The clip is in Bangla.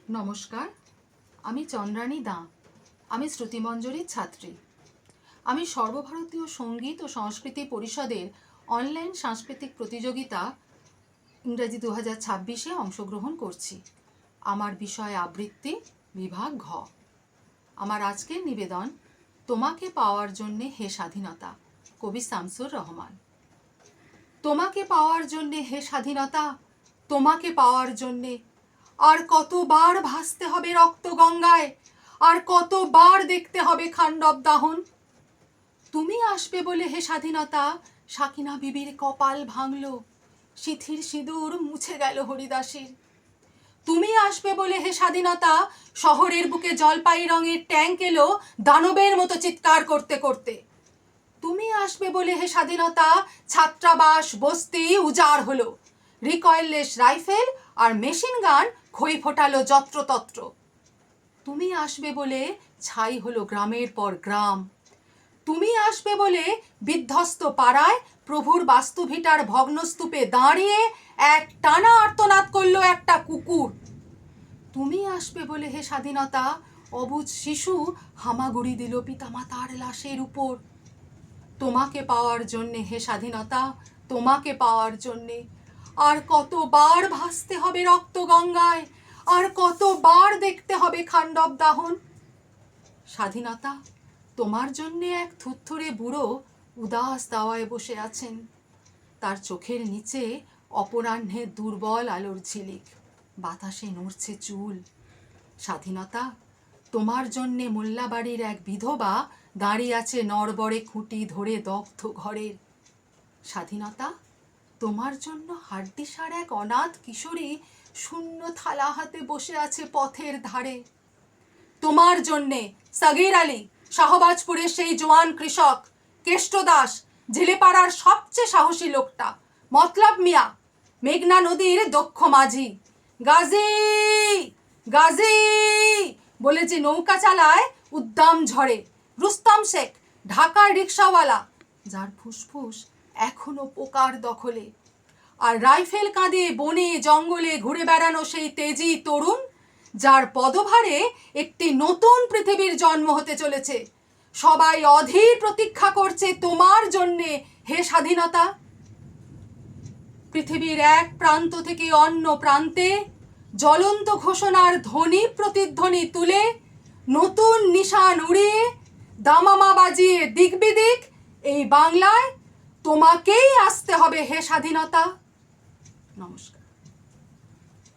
নমস্কার, আমি চন্দ্রানী দা। আমি শ্রুতিমঞ্জরীর ছাত্রী। আমি সর্বভারতীয় সঙ্গীত ও সংস্কৃতি পরিষদের অনলাইন সাংস্কৃতিক প্রতিযোগিতা ইংরাজি 2026-এ অংশগ্রহণ করছি। আমার বিষয় আবৃত্তি, বিভাগ ঘ। আমার আজকের নিবেদন তোমাকে পাওয়ার জন্যে হে স্বাধীনতা, কবি শামসুর রহমান। তোমাকে পাওয়ার জন্যে হে স্বাধীনতা, তোমাকে পাওয়ার জন্যে আর কতবার ভাসতে হবে রক্ত গঙ্গায়, আর কতবার দেখতে হবে খান্ডব দাহন। তুমি আসবে বলে হে স্বাধীনতা, সাকিনা বিবির কপাল ভাঙল, সিথির সিঁদুর মুছে গেল হরিদাসীর। তুমি আসবে বলে হে স্বাধীনতা, শহরের বুকে জলপাই রঙের ট্যাঙ্ক এলো দানবের মতো চিৎকার করতে করতে। তুমি আসবে বলে হে স্বাধীনতা, ছাত্রাবাস বস্তি উজাড় হলো, রিকয়েললেস রাইফেল আর মেশিন গান খই ফোটালো যত্রতত্র। তুমি আসবে বলে ছাই হলো গ্রামের পর গ্রাম। তুমি আসবে বলে বিধ্বস্ত পাড়ায় প্রভুর বাস্তুভিটার ভগ্নস্তূপে দাঁড়িয়ে এক টানা আর্তনাদ করলো একটা কুকুর। তুমি আসবে বলে হে স্বাধীনতা, অবুঝ শিশু হামাগুড়ি দিল পিতামাতার লাশের উপর। তোমাকে পাওয়ার জন্যে হে স্বাধীনতা, তোমাকে পাওয়ার জন্যে আর কতবার ভাসতে হবে রক্ত গঙ্গায়, আর কতবার দেখতে হবে খান্ডব দাহন। স্বাধীনতা, তোমার জন্যে এক থুরথুরে বুড়ো উদাস দাওয়ায় বসে আছেন। তার চোখের নিচে অপরাহ্নে দুর্বল আলোর ঝিলিক, বাতাসে নড়ছে চুল। স্বাধীনতা, তোমার জন্যে মোল্লাবাড়ির এক বিধবা দাঁড়িয়ে আছে নড়বড়ে খুঁটি ধরে দগ্ধ ঘরের। স্বাধীনতা, তোমার জন্য হাড্ডিসার এক অনাথ কিশোরী শূন্য থালা হাতে বসে আছে পথের ধারে। তোমার জন্যে সাগির আলী, শাহবাজপুরের সেই জোয়ান কৃষক, কেষ্ট দাস, ঝিলেপাড়ার সবচেয়ে সাহসী লোকটা, মতলব মিয়া, মেঘনা নদীর দক্ষ মাঝি, গাজী গাজী বলে যে নৌকা চালায় উদ্দাম ঝড়ে, রুস্তম শেখ, ঢাকার রিক্সাওয়ালা, যার ফুসফুস এখনো পোকার দখলে, আর রাইফেল কাঁধে বনে জঙ্গলে ঘুরে বেড়ানো সেই তেজি তরুণ, যার পদভারে একটি নতুন পৃথিবীর জন্ম হতে চলেছে। সবাই অধীর প্রতীক্ষা করছে তোমার জন্যে হে স্বাধীনতা। পৃথিবীর এক প্রান্ত থেকে অন্য প্রান্তে জ্বলন্ত ঘোষণার ধ্বনি প্রতিধ্বনি তুলে, নতুন নিশান উড়িয়ে, দামামা বাজিয়ে দিক বিদিক এই বাংলায় তোমাকেই আসতে হবে হে স্বাধীনতা। নমস্কার।